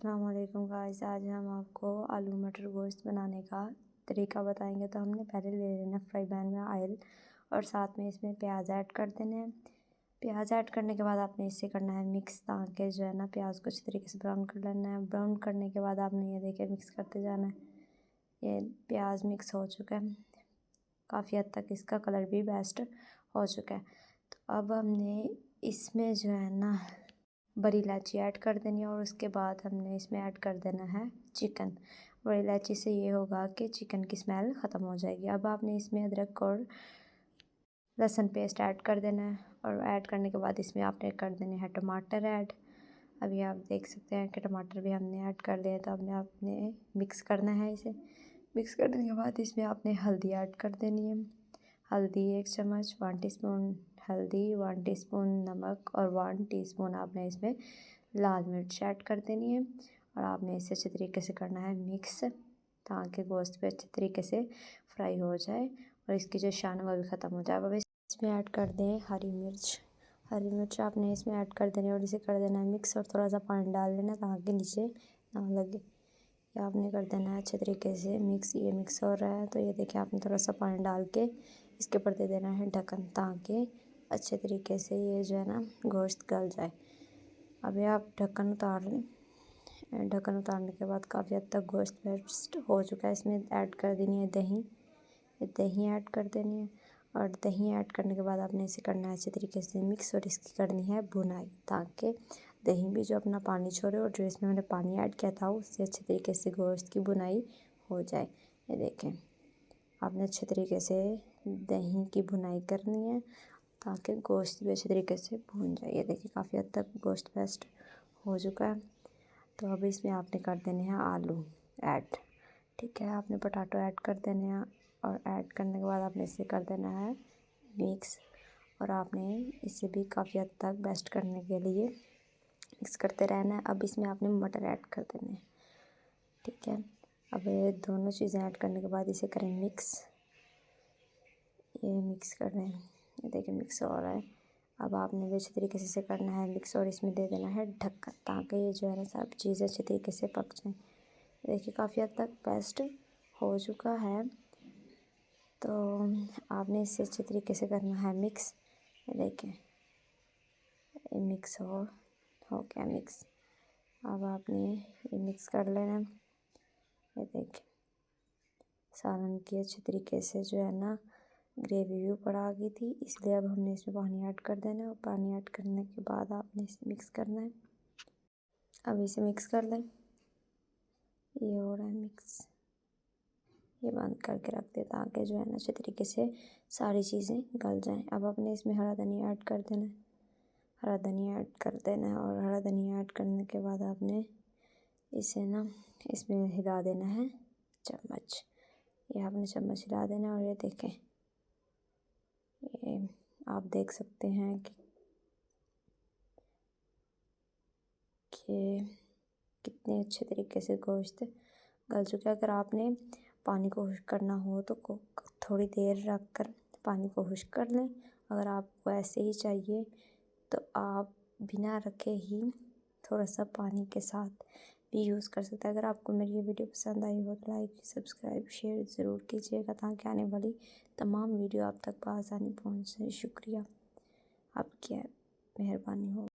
अस्सलाम वालेकुम गाइस। आज हम आपको आलू मटर गोश्त बनाने का तरीका बताएंगे। तो हमने पहले ले लेना फ्राई पैन में ऑयल और साथ में इसमें प्याज ऐड कर देने हैं। प्याज ऐड करने के बाद आपने इससे करना है मिक्स, ताकि जो है ना प्याज को अच्छी तरीके से ब्राउन कर लेना है। ब्राउन करने के बाद आपने ये देखिए मिक्स करते जाना है। ये प्याज मिक्स हो चुका है, काफ़ी हद तक इसका कलर भी बेस्ट हो चुका है। तो अब हमने इसमें जो है ना बड़ी इलायची ऐड कर देनी है और उसके बाद हमने इसमें ऐड कर देना है चिकन। बड़ी इलायची से ये होगा कि चिकन की स्मेल ख़त्म हो जाएगी। अब आपने इसमें अदरक और लहसुन पेस्ट ऐड कर देना है और ऐड करने के बाद इसमें आपने कर देने हैं टमाटर ऐड। अभी आप देख सकते हैं कि टमाटर भी हमने ऐड कर दिए। तो आपने मिक्स करना है इसे। मिक्स करने के बाद इसमें आपने हल्दी ऐड कर देनी है। हल्दी 1 चम्मच, 1 टीस्पून हल्दी, 1 टीस्पून नमक और 1 टीस्पून आपने इसमें लाल मिर्च ऐड कर देनी है। और आपने इसे अच्छे तरीके से करना है मिक्स, ताकि गोश्त पे अच्छे तरीके से फ्राई हो जाए और इसकी जो शान वो भी ख़त्म हो जाए। अब इसमें ऐड कर दें हरी मिर्च। हरी मिर्च आपने इसमें ऐड कर देनी है और इसे कर देना है मिक्स और थोड़ा सा पानी डाल देना ताकि नीचे ना लगे। ये आपने कर देना है अच्छे तरीके से मिक्स। ये मिक्स हो रहा है तो ये देखिए आपने थोड़ा सा पानी डाल के इसके ऊपर दे देना है ढक्कन, ताकि अच्छे तरीके से ये जो है ना गोश्त गल जाए। अभी आप ढक्कन उतार लें। ढक्कन उतारने के बाद काफ़ी हद तक गोश्त बेस्ट हो चुका है। इसमें ऐड कर देनी है दही। दही ऐड कर देनी है और दही ऐड करने के बाद आपने इसे करना है अच्छे तरीके से मिक्स और इसकी करनी है भुनाई, ताकि दही भी जो अपना पानी छोड़े और जो इसमें मैंने पानी ऐड किया था उससे अच्छे तरीके से गोश्त की भुनाई हो जाए। ये देखें आपने अच्छे तरीके से दही की भुनाई करनी है ताकि गोश्त भी अच्छे तरीके से भून जाए। ये देखिए काफ़ी हद तक गोश्त पेस्ट हो चुका है। तो अब इसमें आपने कर देने हैं आलू ऐड। ठीक है, आपने पोटैटो ऐड कर देने हैं और ऐड करने के बाद आपने इसे कर देना है मिक्स और आपने इसे भी काफ़ी हद तक बेस्ट करने के लिए मिक्स करते रहना है। अब इसमें आपने मटर ऐड कर देने हैं। ठीक है, अब ये दोनों चीज़ें ऐड करने के बाद इसे करें मिक्स। ये मिक्स कर रहे हैं, ये देखिए मिक्स हो रहा है। अब आपने भी अच्छे तरीके से इसे करना है मिक्स और इसमें दे देना है ढक्कन, ताकि ये जो है ना सब चीज़ें अच्छे तरीके से पक जाएँ। देखिए काफ़ी हद तक बेस्ट हो चुका है। तो आपने इसे अच्छे तरीके से करना है मिक्स। ये देखिए ये मिक्स हो गया मिक्स। अब आपने ये मिक्स कर लेना। ये देखिए सालन की अच्छे तरीके से जो है ना ग्रेवी भी ऊपर आ गई थी, इसलिए अब हमने इसमें पानी ऐड कर देना है और पानी ऐड करने के बाद आपने इसे मिक्स करना है। अब इसे मिक्स कर लें। ये हो रहा है मिक्स। ये बंद करके रख दे ताकि जो है ना अच्छे तरीके से सारी चीज़ें गल जाएं। अब आपने इसमें हरा धनिया ऐड कर देना है। हरा धनिया ऐड कर देना है और हरा धनिया ऐड करने के बाद आपने इसे ना इसमें हिला देना है चम्मच। ये आपने चम्मच हिला देना और ये देखें ये आप देख सकते हैं कि कितने अच्छे तरीके से गोश्त गल चुका है। अगर आपने पानी को खुश्क करना हो तो थोड़ी देर रख कर पानी को खुश्क कर लें। अगर आपको ऐसे ही चाहिए तो आप बिना रखे ही थोड़ा सा पानी के साथ भी यूज़ कर सकते हैं। अगर आपको मेरी ये वीडियो पसंद आई हो तो लाइक, सब्सक्राइब, शेयर ज़रूर कीजिएगा, ताकि आने वाली तमाम वीडियो आप तक बआसानी पहुँच जाए। शुक्रिया, आपकी मेहरबानी हो।